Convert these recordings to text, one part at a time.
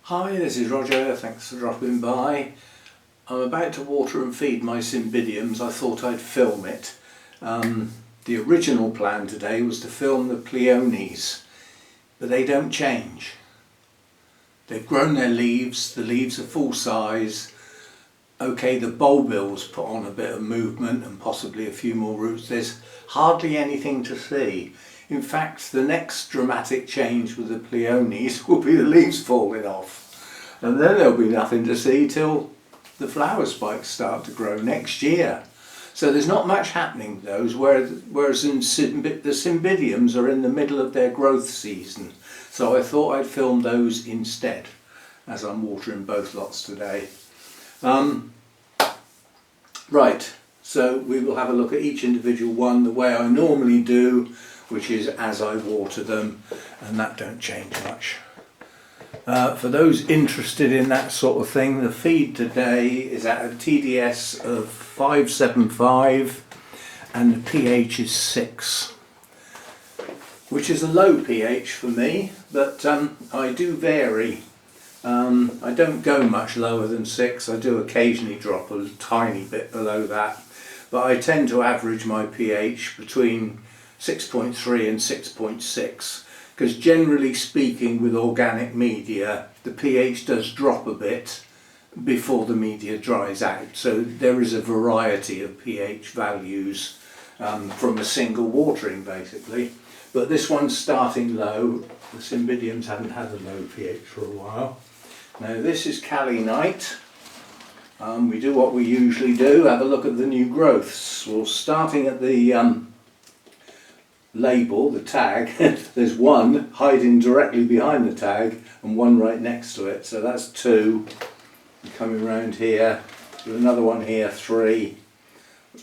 Hi, this is Roger, thanks for dropping by. I'm about to water and feed my Cymbidiums. I thought I'd film it. The original plan today was to film the Peonies, but they don't change. They've grown their leaves, the leaves are full size. Okay, the bulbils put on a bit of movement and possibly a few more roots. There's hardly anything to see. In fact, the next dramatic change with the Peonies will be the leaves falling off. And then there'll be nothing to see till the flower spikes start to grow next year. So there's not much happening with those, whereas the Cymbidiums are in the middle of their growth season. So I thought I'd film those instead, as I'm watering both lots today. Right, so we will have a look at each individual one the way I normally do, which is as I water them, and that don't change much. For those interested in that sort of thing, the feed today is at a TDS of 575 and the pH is 6, which is a low pH for me, but I do vary. I don't go much lower than 6, I do occasionally drop a tiny bit below that, but I tend to average my pH between 6.3 and 6.6, because generally speaking with organic media the pH does drop a bit before the media dries out, so there is a variety of pH values from a single watering basically. But this one's starting low. The Cymbidiums haven't had a low pH for a while. Now this is Calinite. We do what we usually do, have a look at the new growths. Well, starting at the label, the tag, there's one hiding directly behind the tag and one right next to it, so that's 2. And coming around here, there's another one here, 3,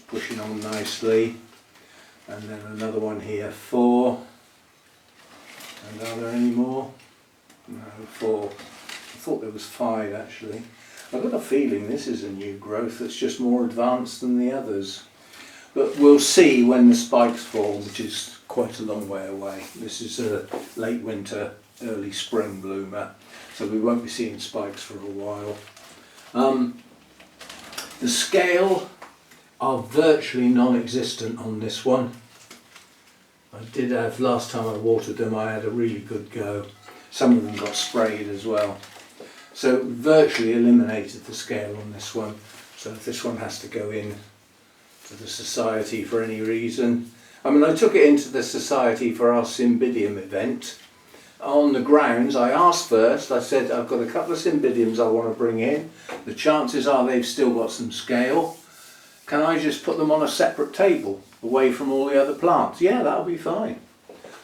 pushing on nicely, and then another one here, 4, and are there any more? No, 4. I thought there was 5 actually. I've got a feeling this is a new growth that's just more advanced than the others. But we'll see when the spikes fall, which is quite a long way away. This is a late winter, early spring bloomer, so we won't be seeing spikes for a while. The scale are virtually non-existent on this one. I did have, last time I watered them, I had a really good go. Some of them got sprayed as well. So virtually eliminated the scale on this one. So if this one has to go in to the society for any reason. I mean, I took it into the society for our Cymbidium event. On the grounds, I asked first, I said I've got a couple of Cymbidiums I want to bring in. The chances are they've still got some scale. Can I just put them on a separate table away from all the other plants? Yeah, that'll be fine.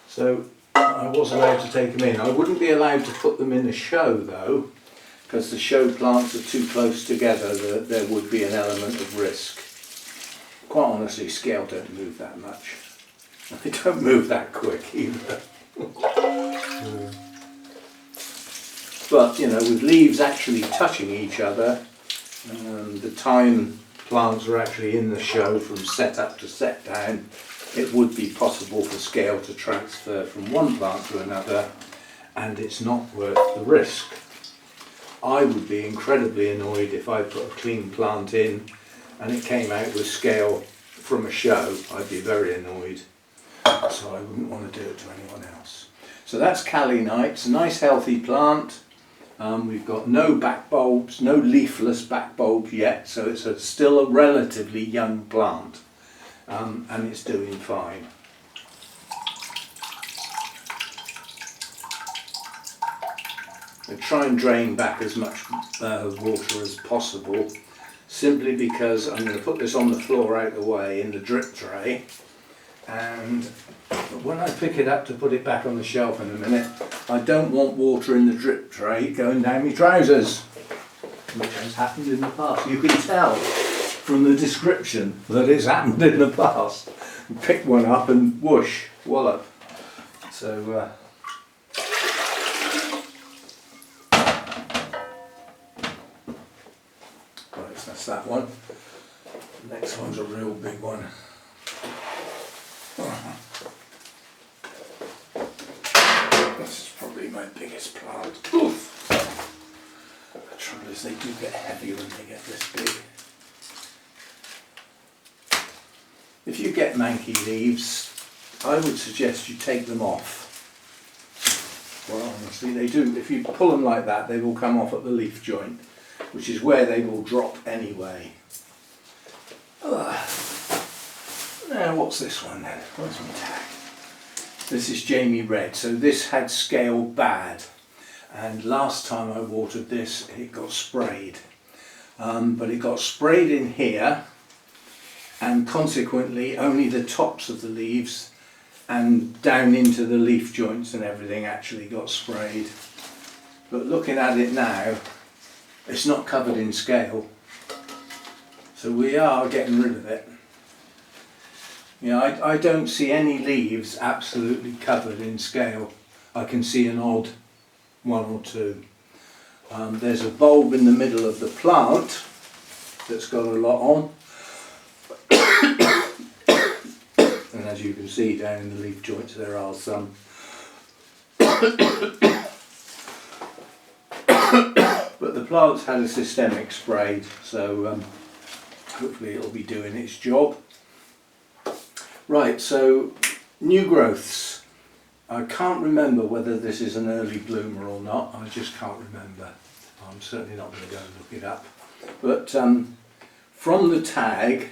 So I was allowed to take them in. I wouldn't be allowed to put them in the show though, because the show plants are too close together. There would be an element of risk. Quite honestly, scale don't move that much. They don't move that quick either. But you know, with leaves actually touching each other, the time plants are actually in the show from set up to set down, it would be possible for scale to transfer from one plant to another, and it's not worth the risk. I would be incredibly annoyed if I put a clean plant in and it came out with scale from a show. I'd be very annoyed, so I wouldn't want to do it to anyone else. So that's Calinite. It's a nice healthy plant. We've got no back bulbs, no leafless back bulbs yet, so it's still a relatively young plant, and it's doing fine. I try and drain back as much water as possible, simply because I'm going to put this on the floor out the way in the drip tray, and when I pick it up to put it back on the shelf in a minute, I don't want water in the drip tray going down my trousers, which has happened in the past. You can tell from the description that it's happened in the past. Pick one up and whoosh, wallop. So right, so that's that one. The next one's a real big one. This is probably my biggest plant. Oof. The trouble is they do get heavy when they get this big. If you get manky leaves, I would suggest you take them off. Well, honestly, they do. If you pull them like that, they will come off at the leaf joint, which is where they will drop anyway. Now, what's this one then? Where's my tag? This is Jamie Red. So this had scale bad, and last time I watered this, it got sprayed. But it got sprayed in here, and consequently only the tops of the leaves and down into the leaf joints and everything actually got sprayed. But looking at it now, it's not covered in scale, so we are getting rid of it. You know, I don't see any leaves absolutely covered in scale. I can see an odd one or two. There's a bulb in the middle of the plant that's got a lot on. And as you can see down in the leaf joints there are some. But the plant's had a systemic spray, so hopefully it'll be doing its job. Right, so new growths. I can't remember whether this is an early bloomer or not. I just can't remember. I'm certainly not going to go and look it up. But from the tag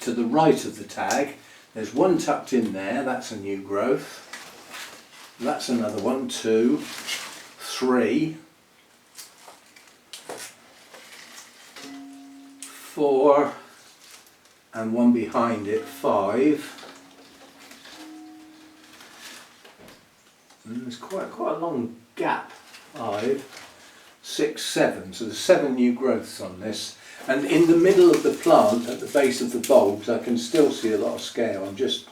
to the right of the tag, there's one tucked in there. That's a new growth. That's another one, 2, 3, 4, and one behind it, 5. And there's quite a long gap. 5, 6, 7. So there's 7 new growths on this. And in the middle of the plant, at the base of the bulbs, I can still see a lot of scale. I'm just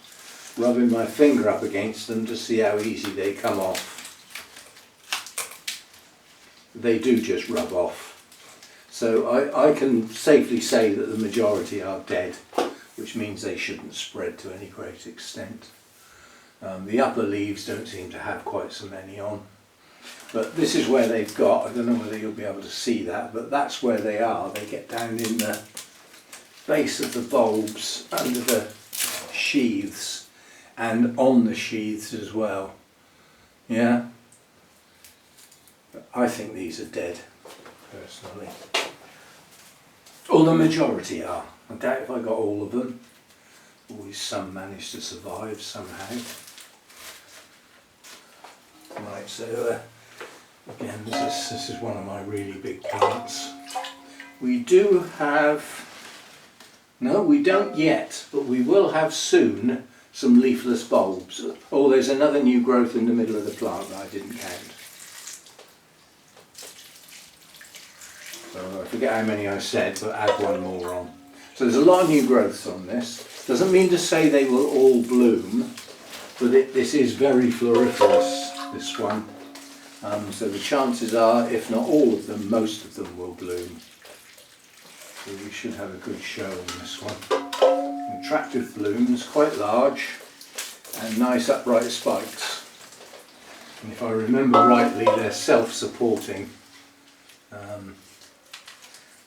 rubbing my finger up against them to see how easy they come off. They do just rub off. So I can safely say that the majority are dead, which means they shouldn't spread to any great extent. The upper leaves don't seem to have quite so many on. But this is where they've got, I don't know whether you'll be able to see that, but that's where they are. They get down in the base of the bulbs, under the sheaths, and on the sheaths as well. Yeah? I think these are dead, personally. Or the majority are. I doubt if I got all of them. Always some manage to survive somehow. Right, so again, this is one of my really big plants. We do have, no we don't yet, but we will have soon some leafless bulbs. Oh, there's another new growth in the middle of the plant that I didn't count. So I forget how many I said, but add one more on. So there's a lot of new growths on this. Doesn't mean to say they will all bloom, but this is very floriferous, this one. So the chances are, if not all of them, most of them will bloom. So we should have a good show on this one. Attractive blooms, quite large, and nice upright spikes. And if I remember rightly, they're self-supporting,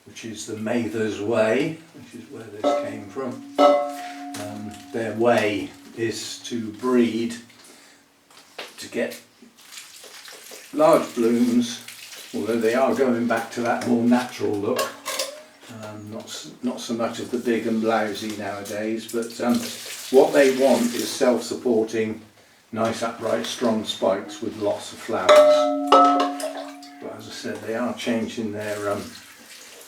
which is the Mather's way, which is where this came from. Their way is to breed to get large blooms, although they are going back to that more natural look. Not so much of the big and blousy nowadays, but what they want is self-supporting, nice upright strong spikes with lots of flowers. But as I said, they are changing their,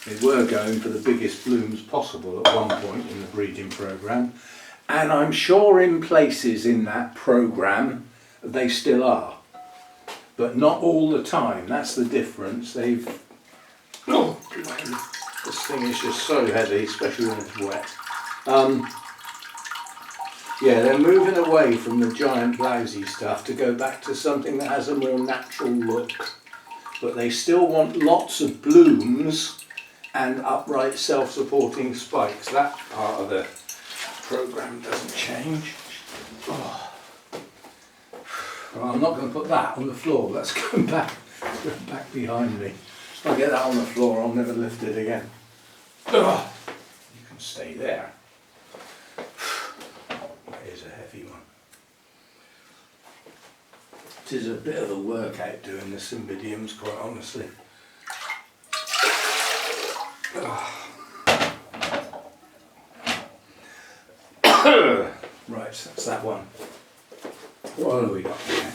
they were going for the biggest blooms possible at one point in the breeding programme, and I'm sure in places in that programme they still are. But not all the time, that's the difference. They've, oh, this thing is just so heavy, especially when it's wet. Yeah, they're moving away from the giant blousy stuff to go back to something that has a more natural look. But they still want lots of blooms and upright self-supporting spikes. That part of the programme doesn't change. Oh. Well, I'm not going to put that on the floor, that's going back behind me. If I get that on the floor, I'll never lift it again. Ugh. You can stay there. That is a heavy one. It is a bit of a workout doing the Cymbidiums, quite honestly. Right, that's that one. What have we got now?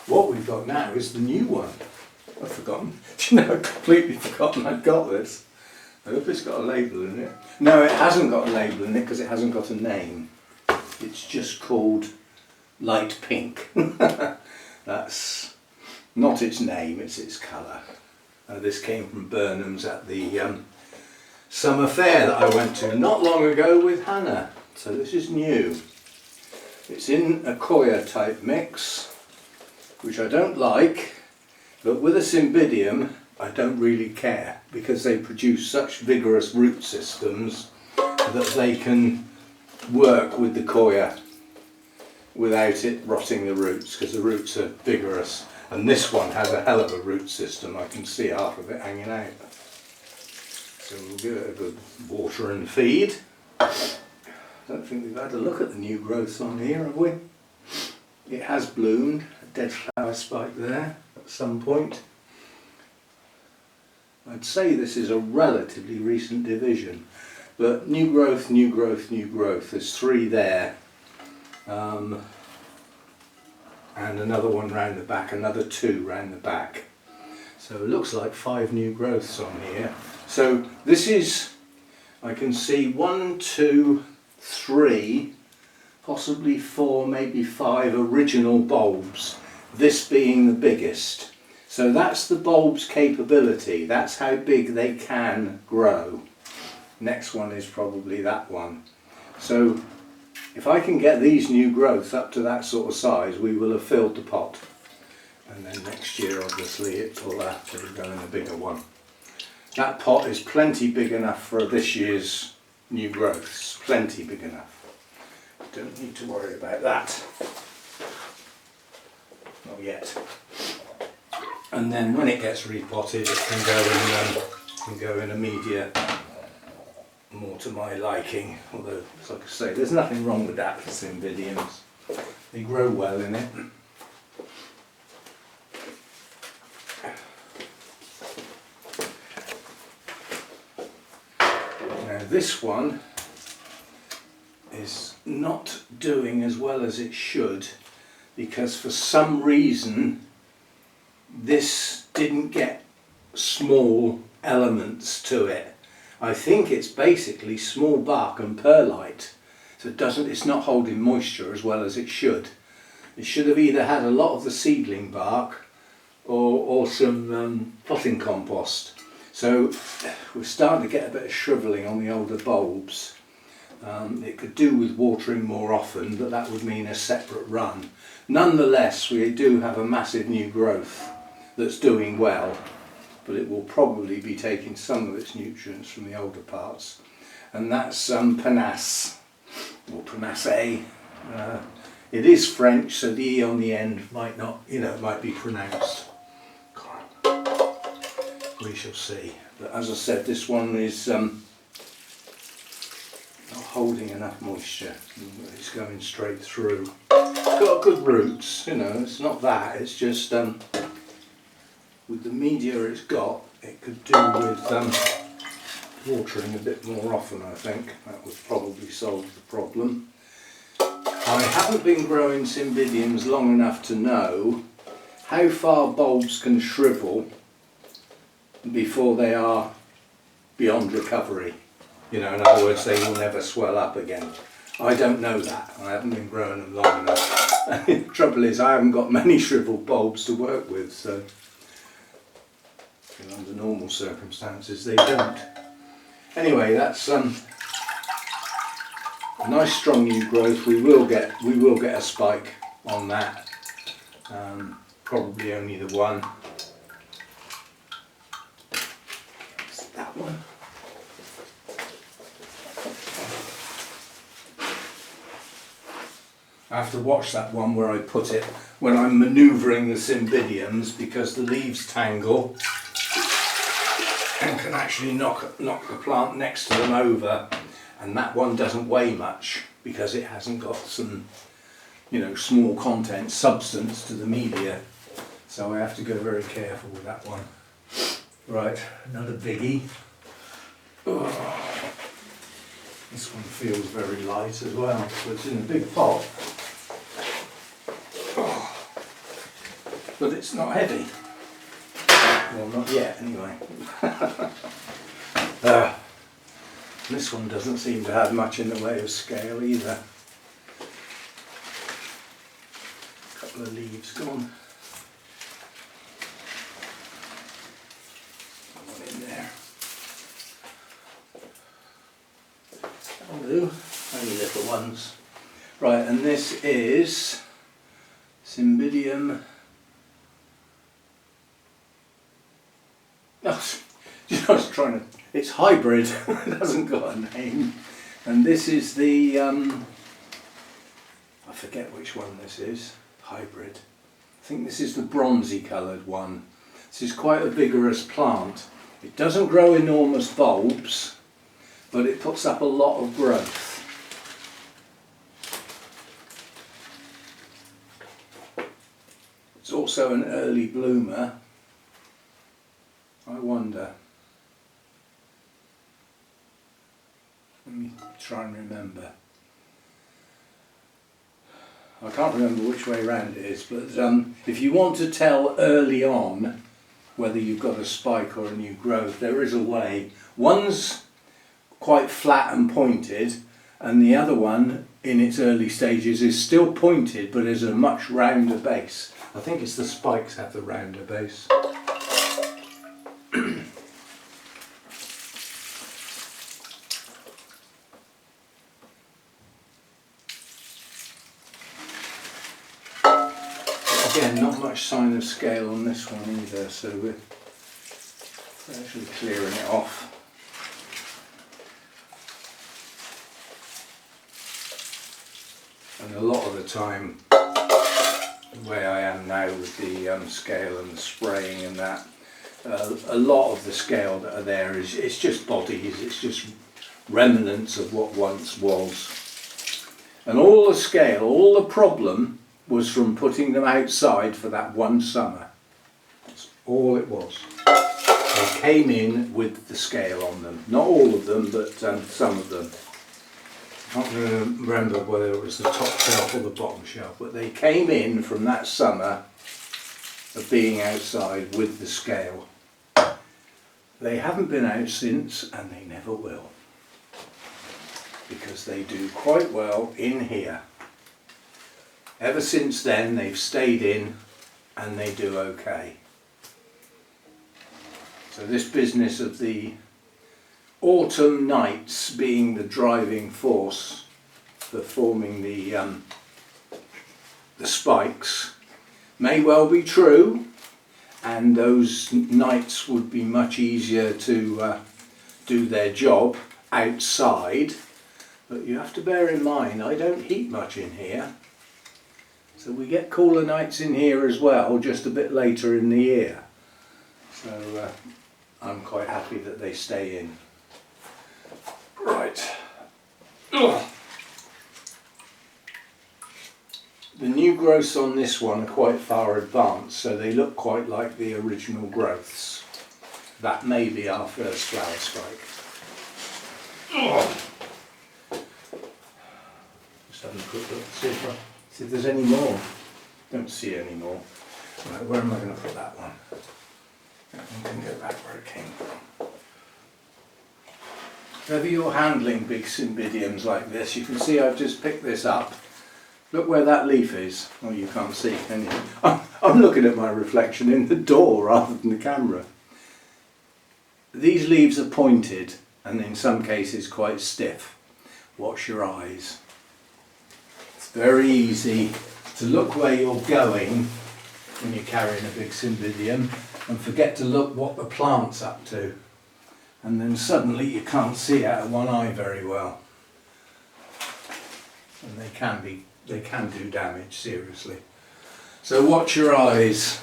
What we've got now is the new one. I've forgotten. Do you know, I've completely forgotten I've got this. I hope it's got a label in it. No, it hasn't got a label in it because it hasn't got a name. It's just called Light Pink. That's not its name, it's its colour. This came from Burnham's at the summer fair that I went to not long ago with Hannah. So this is new. It's in a coir type mix, which I don't like, but with a Cymbidium I don't really care because they produce such vigorous root systems that they can work with the coir without it rotting the roots, because the roots are vigorous, and this one has a hell of a root system. I can see half of it hanging out. So we'll give it a good water and feed. I don't think we've had a look at the new growth on here, have we? It has bloomed, a dead flower spike there at some point. I'd say this is a relatively recent division, but new growth, new growth, new growth. There's 3 there, and another one round the back, another 2 round the back. So it looks like 5 new growths on here. So this is, I can see 1, 2, 3, possibly 4, maybe 5 original bulbs, this being the biggest. So that's the bulb's capability, that's how big they can grow. Next one is probably that one. So if I can get these new growths up to that sort of size, we will have filled the pot. And then next year obviously it will go in a bigger one. That pot is plenty big enough for this year's new growths, plenty big enough. Don't need to worry about that. Not yet. And then when it gets repotted, it can go in a media more to my liking. Although, like I say, there's nothing wrong with that for Cymbidiums. They grow well in it. Now this one is not doing as well as it should because for some reason this didn't get small elements to it. I think it's basically small bark and perlite, so it's not holding moisture as well as it should. It should have either had a lot of the seedling bark or some potting compost. So we're starting to get a bit of shrivelling on the older bulbs. It could do with watering more often, but that would mean a separate run. Nonetheless, we do have a massive new growth that's doing well, but it will probably be taking some of its nutrients from the older parts. And that's Panasse, or Panasse. It is French, so the E on the end might not, it might be pronounced. We shall see. But as I said, this one is not holding enough moisture. It's going straight through. It's got good roots, it's not that, it's just with the media it's got, it could do with watering a bit more often, I think. That would probably solve the problem. I haven't been growing Cymbidiums long enough to know how far bulbs can shrivel before they are beyond recovery. In other words, they will never swell up again. I don't know that. I haven't been growing them long enough. The trouble is I haven't got many shriveled bulbs to work with, so under normal circumstances they don't. Anyway, that's a nice strong new growth. We will get a spike on that. Probably only the one. That one. I have to watch that one where I put it when I'm manoeuvring the Cymbidiums because the leaves tangle. and can actually knock the plant next to them over, and that one doesn't weigh much because it hasn't got some, you know, small content substance to the media, so I have to go very careful with that one. Right, another biggie. Oh, this one feels very light as well, so it's in a big pot. Oh, but it's not heavy. Well, not yet anyway. This one doesn't seem to have much in the way of scale either. A couple of leaves gone. One in there. That'll do. Only little ones. Right, and this is Cymbidium. Oh, I was trying to. It's hybrid. It hasn't got a name. And this is the. I forget which one this is. Hybrid. I think this is the bronzy coloured one. This is quite a vigorous plant. It doesn't grow enormous bulbs, but it puts up a lot of growth. It's also an early bloomer. I wonder. Let me try and remember. I can't remember which way round it is, but if you want to tell early on whether you've got a spike or a new growth, there is a way. One's quite flat and pointed, and the other one in its early stages is still pointed but has a much rounder base. I think it's the spikes have the rounder base. Again, not much sign of scale on this one either, so we're actually clearing it off. And a lot of the time, the way I am now with the scale and the spraying and that, a lot of the scale that are there is it's just bodies, it's just remnants of what once was. And all the scale, all the problem was from putting them outside for that one summer. That's all it was. They came in with the scale on them. Not all of them, but some of them. I can't remember whether it was the top shelf or the bottom shelf, but they came in from that summer of being outside with the scale. They haven't been out since, and they never will, because they do quite well in here. Ever since then they've stayed in and they do okay. So this business of the autumn nights being the driving force for forming the spikes may well be true, and those nights would be much easier to do their job outside, but you have to bear in mind I don't heat much in here. So we get cooler nights in here as well, just a bit later in the year. So I'm quite happy that they stay in. Right. Ugh. The new growths on this one are quite far advanced, so they look quite like the original growths. That may be our first flower spike. Ugh. Just having a quick look, see if there's any more. Don't see any more. Right, where am I going to put that one? That one can go back where it came from. Whenever you're handling big Cymbidiums like this, you can see I've just picked this up. Look where that leaf is. Oh, you can't see, can you? I'm looking at my reflection in the door rather than the camera. These leaves are pointed and in some cases quite stiff. Watch your eyes. It's very easy to look where you're going when you're carrying a big Cymbidium and forget to look what the plant's up to, and then suddenly you can't see out of one eye very well, and they can do damage seriously. So watch your eyes.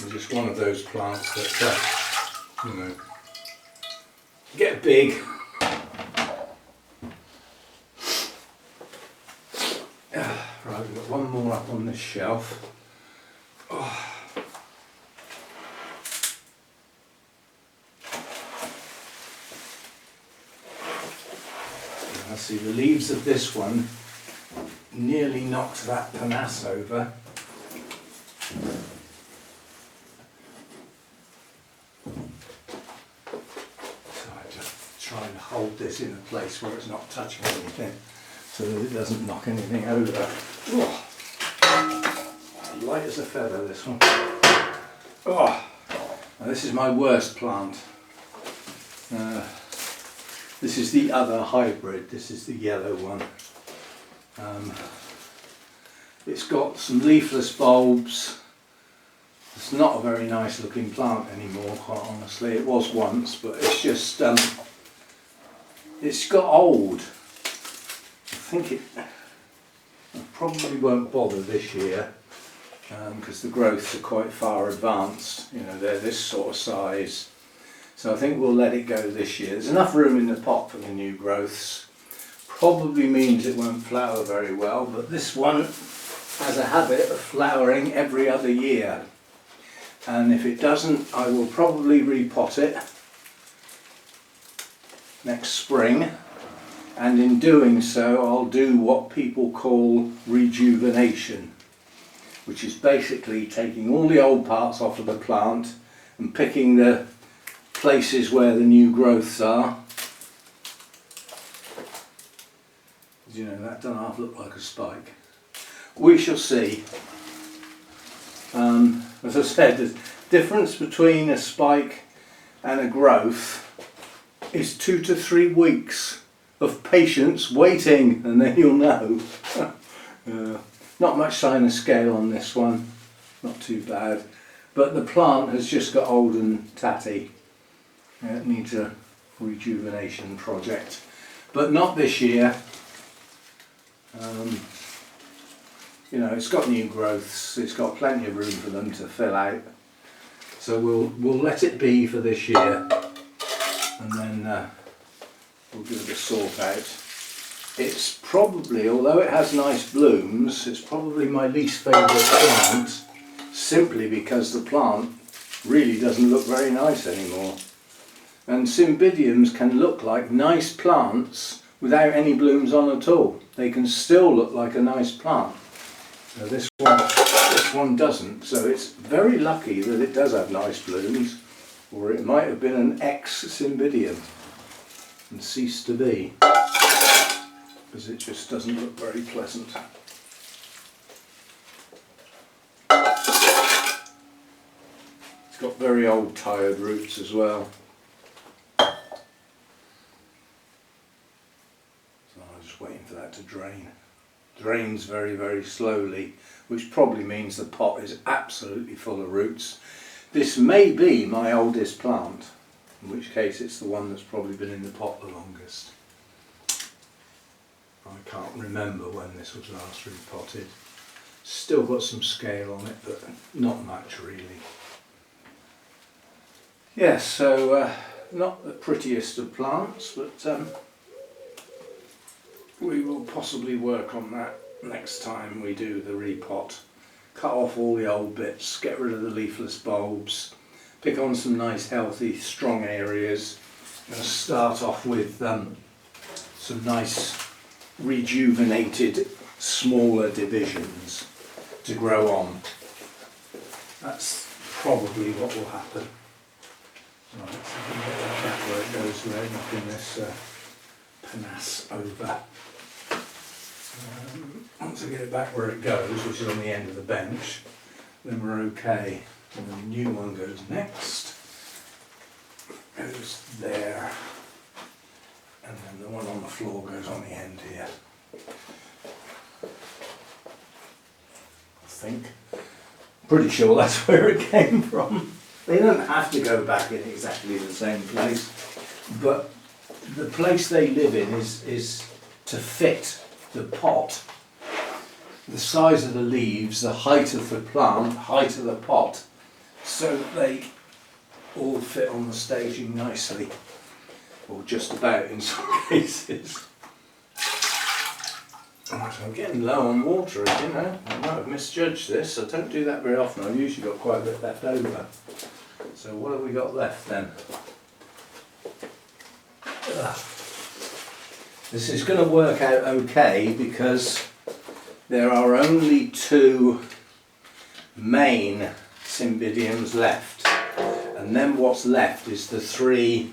As just one of those plants that, you know, get big. Right, we've got one more up on this shelf. Oh. I see the leaves of this one nearly knocked that panasse over. So I just try and hold this in a place where it's not touching anything, so that it doesn't knock anything over. Oh, light as a feather, this one. Oh, now this is my worst plant. This is the other hybrid, this is the yellow one. It's got some leafless bulbs. It's not a very nice looking plant anymore, quite honestly. It was once, but it's just, it's got old. I probably won't bother this year, because the growths are quite far advanced. You know, they're this sort of size. So I think we'll let it go this year. There's enough room in the pot for the new growths. Probably means it won't flower very well, but this one has a habit of flowering every other year. And if it doesn't, I will probably repot it next spring. And in doing so, I'll do what people call rejuvenation, which is basically taking all the old parts off of the plant and picking the places where the new growths are. You know, that doesn't half look like a spike. We shall see. As I said, the difference between a spike and a growth is 2 to 3 weeks of patience waiting, and then you'll know. Not much sign of scale on this one, not too bad, but the plant has just got old and tatty. It needs a rejuvenation project, but not this year. You know, it's got new growths, it's got plenty of room for them to fill out, so we'll let it be for this year, and then we'll give it a sort out. It's probably, although it has nice blooms, it's probably my least favourite plant, simply because the plant really doesn't look very nice anymore. And Cymbidiums can look like nice plants without any blooms on at all. They can still look like a nice plant. Now this one doesn't, so it's very lucky that it does have nice blooms, or it might have been an ex-Cymbidium and ceased to be, because it just doesn't look very pleasant. It's got very old tired roots as well. Waiting for that to drain. Drains very, very slowly, which probably means the pot is absolutely full of roots. This may be my oldest plant, in which case it's the one that's probably been in the pot the longest. I can't remember when this was last repotted. Still got some scale on it, but not much really. Yes, so not the prettiest of plants, but we will possibly work on that next time we do the repot. Cut off all the old bits, get rid of the leafless bulbs, pick on some nice healthy strong areas, and start off with some nice rejuvenated smaller divisions to grow on. That's probably what will happen. Right, so we can get that back where it goes there, knocking this panasse over. Once I get it back where it goes, which is on the end of the bench, then we're okay. And then the new one goes next, goes there, and then the one on the floor goes on the end here. I think. Pretty sure that's where it came from. They don't have to go back in exactly the same place, but the place they live in is to fit the pot, the size of the leaves, the height of the plant, height of the pot, so they all fit on the staging nicely, or just about in some cases. Right, I'm getting low on water, you know. I might have misjudged this. I don't do that very often. I've usually got quite a bit left over. So what have we got left then? This is going to work out okay because there are only 2 main Cymbidiums left, and then what's left is the 3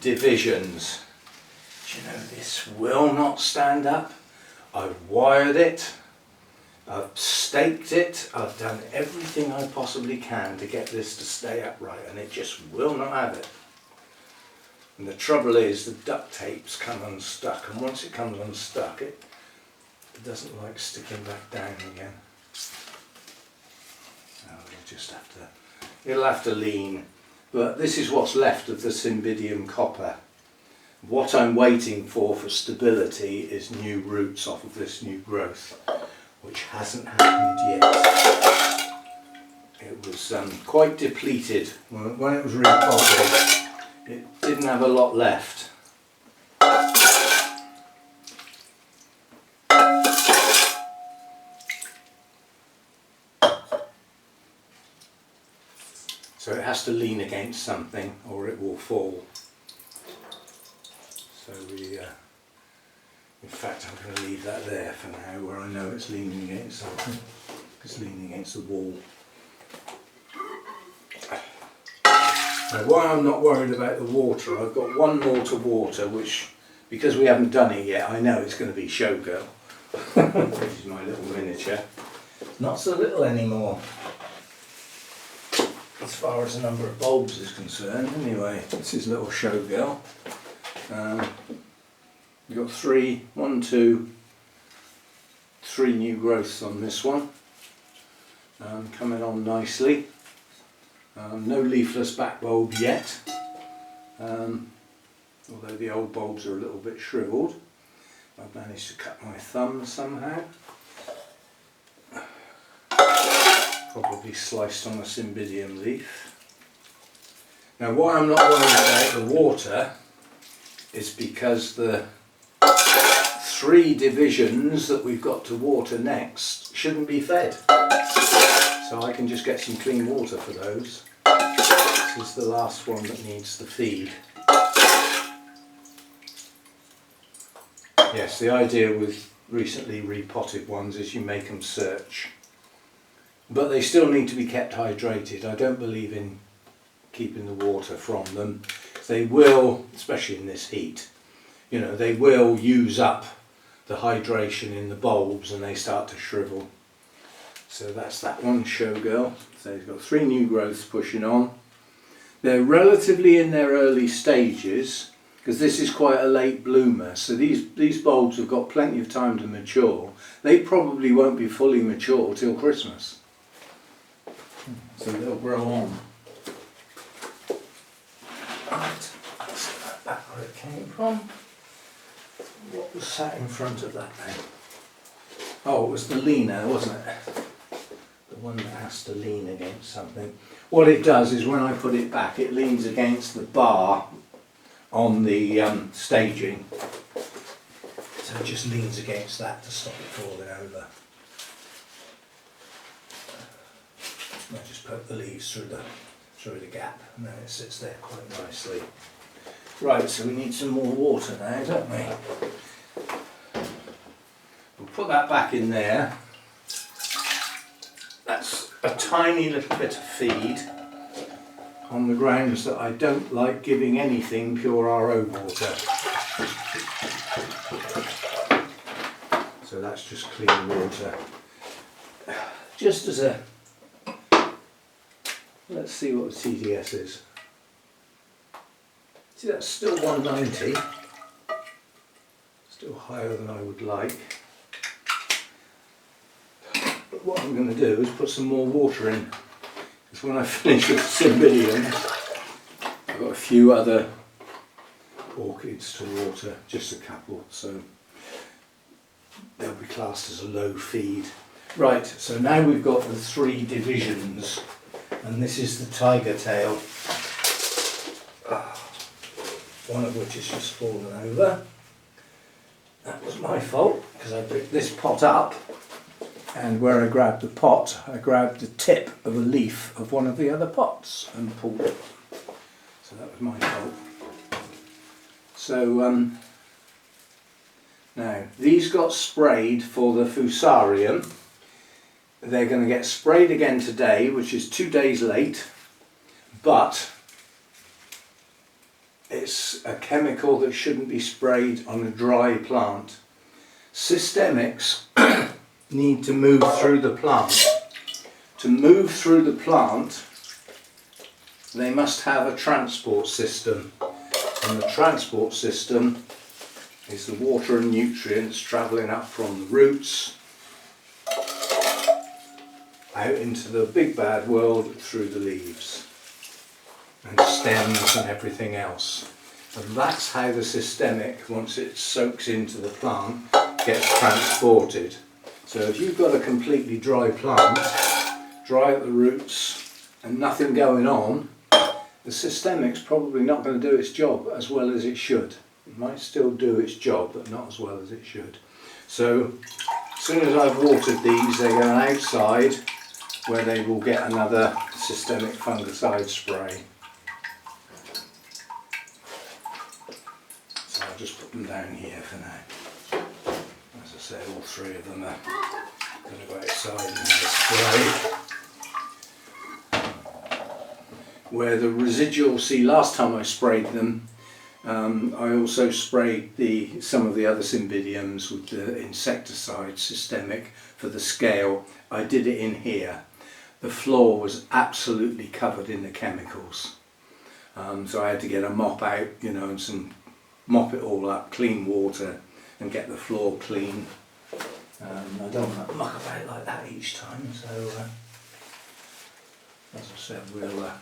divisions. Do you know, this will not stand up. I've wired it, I've staked it, I've done everything I possibly can to get this to stay upright, and it just will not have it. And the trouble is the duct tape's come unstuck, and once it comes unstuck it doesn't like sticking back down again. It'll have to lean, but this is what's left of the Cymbidium copper. What I'm waiting for stability is new roots off of this new growth, which hasn't happened yet. It was quite depleted when it was repotted. It didn't have a lot left. So it has to lean against something or it will fall. So in fact I'm going to leave that there for now, where I know it's leaning against something. It's leaning against the wall. Now why I'm not worried about the water, I've got 1 more to water, which, because we haven't done it yet, I know it's going to be Showgirl. This is my little miniature. Not so little anymore, as far as the number of bulbs is concerned. Anyway, this is little Showgirl. We've got 3 new growths on this one, coming on nicely. No leafless back bulb yet, although the old bulbs are a little bit shriveled. I've managed to cut my thumb somehow. Probably sliced on a Cymbidium leaf. Now why I'm not worried about the water is because the 3 divisions that we've got to water next shouldn't be fed. So I can just get some clean water for those. This is the last one that needs the feed. Yes, the idea with recently repotted ones is you make them search. But they still need to be kept hydrated. I don't believe in keeping the water from them. They will, especially in this heat, you know, they will use up the hydration in the bulbs and they start to shrivel. So that's that one, Showgirl. So he's got 3 new growths pushing on. They're relatively in their early stages because this is quite a late bloomer. So these bulbs have got plenty of time to mature. They probably won't be fully mature till Christmas. So they'll grow on. Right, let's get that back where it came from. What was sat in front of that then? Oh, it was the leaner, wasn't it? The one that has to lean against something. What it does is when I put it back, it leans against the bar on the staging. So it just leans against that to stop it falling over. I just poke the leaves through the gap and then it sits there quite nicely. Right, so we need some more water now, don't we? We'll put that back in there. That's a tiny little bit of feed on the grounds that I don't like giving anything pure RO water. So that's just clean water. Just as a... Let's see what the TDS is. See, that's still 190. Still higher than I would like. But what I'm going to do is put some more water in. Because when I finish with Cymbidium, I've got a few other orchids to water, just a couple, so they'll be classed as a low feed. Right, so now we've got the 3 divisions. and this is the tiger tail, one of which has just fallen over. That was my fault because I picked this pot up, and where I grabbed the pot, I grabbed the tip of a leaf of one of the other pots and pulled it. So that was my fault. So now these got sprayed for the fusarium. They're going to get sprayed again today, which is 2 days late, but it's a chemical that shouldn't be sprayed on a dry plant. Systemics need to move through the plant. To move through the plant, they must have a transport system, and the transport system is the water and nutrients travelling up from the roots out into the big bad world through the leaves and stems and everything else. And that's how the systemic, once it soaks into the plant, gets transported. So if you've got a completely dry plant, dry at the roots and nothing going on, the systemic's probably not going to do its job as well as it should. It might still do its job, but not as well as it should. So as soon as I've watered these, they're going outside where they will get another systemic fungicide spray. So I'll just put them down here for now. As I said, all 3 of them are going to go outside and spray. Where the residual, see last time I sprayed them, I also sprayed some of the other Cymbidiums with the insecticide systemic for the scale. I did it in here. The floor was absolutely covered in the chemicals, so I had to get a mop out, you know, and mop it all up, clean water, and get the floor clean. I don't want to muck about like that each time, so as I said, we'll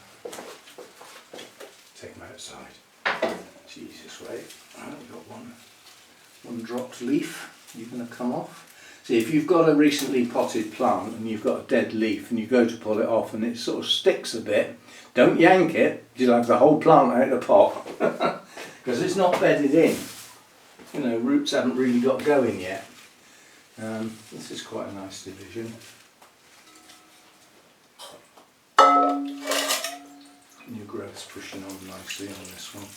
take them outside. Jesus, wait, I've got one dropped leaf. You're going to come off. See, if you've got a recently potted plant and you've got a dead leaf and you go to pull it off and it sort of sticks a bit, don't yank it. You'll have the whole plant out of the pot because it's not bedded in. You know, roots haven't really got going yet. This is quite a nice division. New growth's pushing on nicely on this one.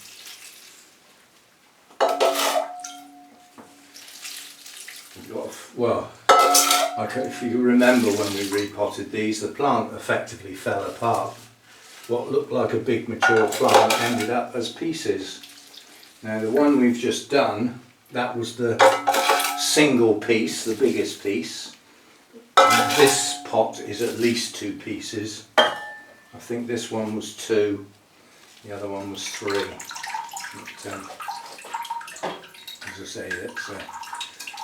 Well, if you remember when we repotted these, the plant effectively fell apart. What looked like a big mature plant ended up as pieces. Now the one we've just done, that was the single piece, the biggest piece. And this pot is at least 2 pieces. I think this one was 2, the other one was 3. But, as I say,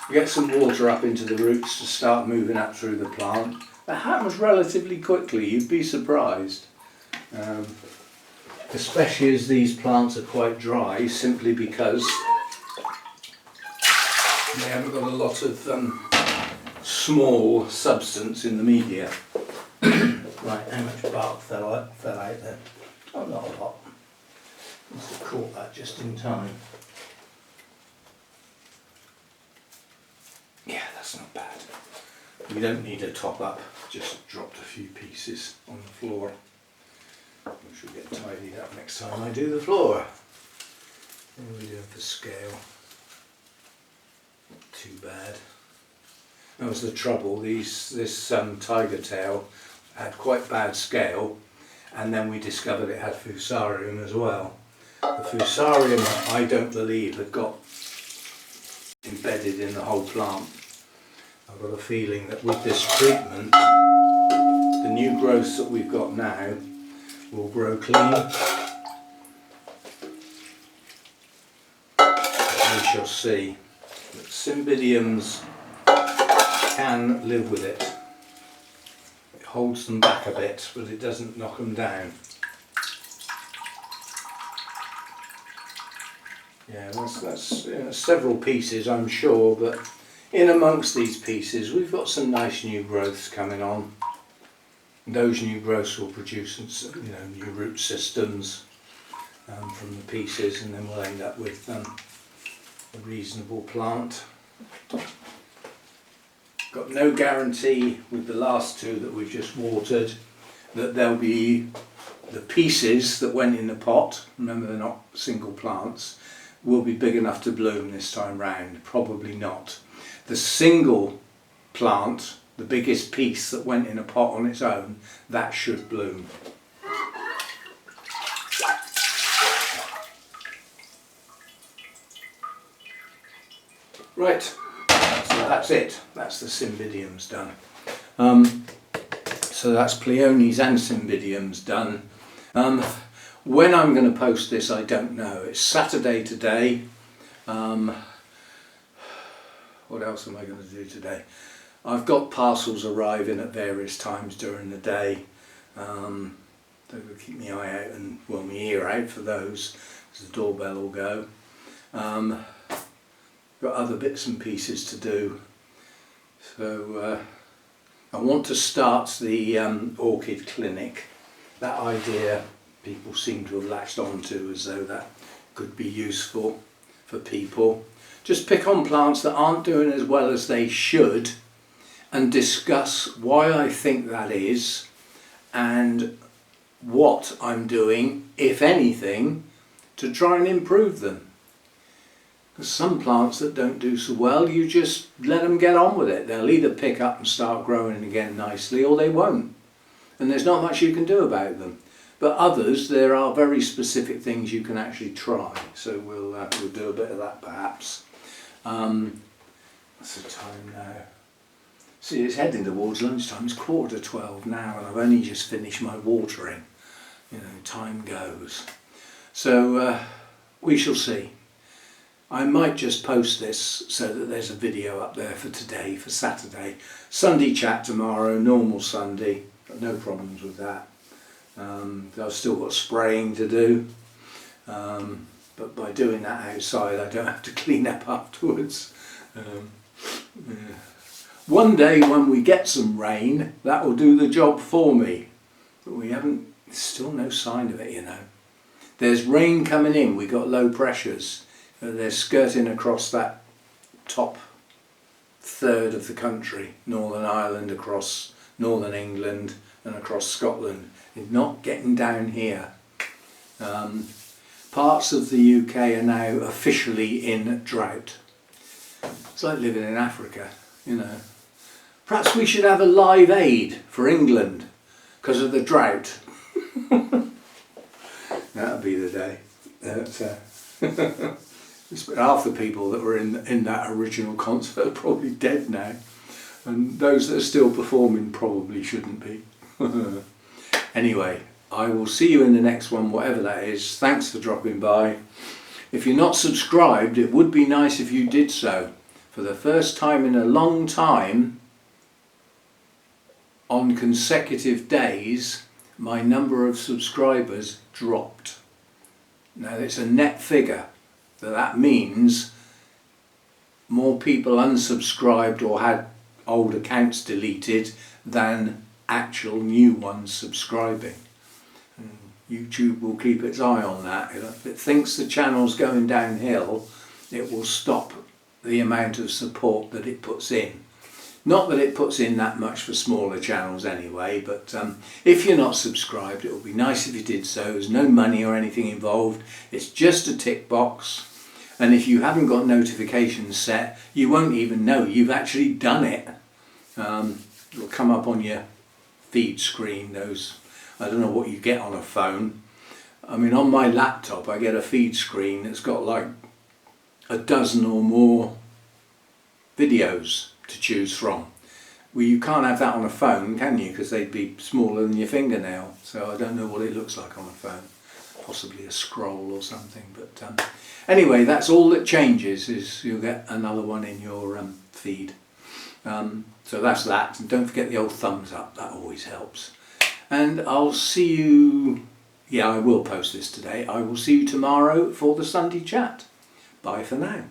get some water up into the roots to start moving up through the plant. That happens relatively quickly, you'd be surprised. Especially as these plants are quite dry, simply because they haven't got a lot of small substance in the media. Right, how much bark fell out there? Oh, not a lot. Must have caught that just in time. Yeah, that's not bad. We don't need a top up, just dropped a few pieces on the floor, which will get tidied up next time I do the floor. There we have the scale. Not too bad. That was the trouble, this tiger tail had quite bad scale, and then we discovered it had fusarium as well. The fusarium, I don't believe, had got embedded in the whole plant. I've got a feeling that with this treatment, the new growths that we've got now will grow clean. We shall see. But Cymbidiums can live with it. It holds them back a bit, but it doesn't knock them down. Yeah, that's several pieces, I'm sure, but in amongst these pieces we've got some nice new growths coming on. those new growths will produce new root systems from the pieces, and then we'll end up with a reasonable plant. Got no guarantee with the last two that we've just watered that there'll be the pieces that went in the pot, remember they're not single plants, will be big enough to bloom this time round. Probably not. The single plant, the biggest piece that went in a pot on its own, that should bloom. Right, so that's it. That's the Cymbidiums done. So that's Pleonies and Cymbidiums done. When I'm going to post this, I don't know. It's Saturday today. What else am I going to do today? I've got parcels arriving at various times during the day. So I'll keep my eye out and, well, my ear out for those, because the doorbell will go. Got other bits and pieces to do. So I want to start the orchid clinic. That idea people seem to have latched onto, as though that could be useful for people. Just pick on plants that aren't doing as well as they should and discuss why I think that is and what I'm doing, if anything, to try and improve them. Because some plants that don't do so well, you just let them get on with it. They'll either pick up and start growing again nicely, or they won't. And there's not much you can do about them. But others, there are very specific things you can actually try. So we'll do a bit of that perhaps. What's the time now? See, it's heading towards lunchtime. It's 11:45 now, and I've only just finished my watering. You know, time goes. So we shall see. I might just post this so that there's a video up there for today, for Saturday. Sunday chat tomorrow, normal Sunday. Got no problems with that. I've still got spraying to do. But by doing that outside, I don't have to clean up afterwards. Yeah. One day when we get some rain, that will do the job for me. But we haven't, still no sign of it, you know. There's rain coming in, we've got low pressures. They're skirting across that top third of the country, Northern Ireland, across Northern England and across Scotland. It's not getting down here. Parts of the UK are now officially in drought. It's like living in Africa, you know. Perhaps we should have a live aid for England because of the drought. That'll be the day. Half the people that were in that original concert are probably dead now, and those that are still performing probably shouldn't be. Anyway, I will see you in the next one, whatever that is. Thanks for dropping by. If you're not subscribed, it would be nice if you did so. For the first time in a long time, on consecutive days, my number of subscribers dropped. Now it's a net figure. That means more people unsubscribed or had old accounts deleted than actual new ones subscribing. And YouTube will keep its eye on that. If it thinks the channel's going downhill, it will stop the amount of support that it puts in. Not that it puts in that much for smaller channels anyway, but if you're not subscribed, it would be nice if you did so. There's no money or anything involved. It's just a tick box. And if you haven't got notifications set, you won't even know you've actually done it. It'll come up on your feed screen, those, I don't know what you get on a phone. I mean, on my laptop I get a feed screen that's got like a dozen or more videos to choose from. Well, you can't have that on a phone, can you? Because they'd be smaller than your fingernail. So I don't know what it looks like on a phone. Possibly a scroll or something. But anyway, that's all that changes, is you'll get another one in your feed. So that's that. And don't forget the old thumbs up. That always helps. And I'll see you... Yeah, I will post this today. I will see you tomorrow for the Sunday chat. Bye for now.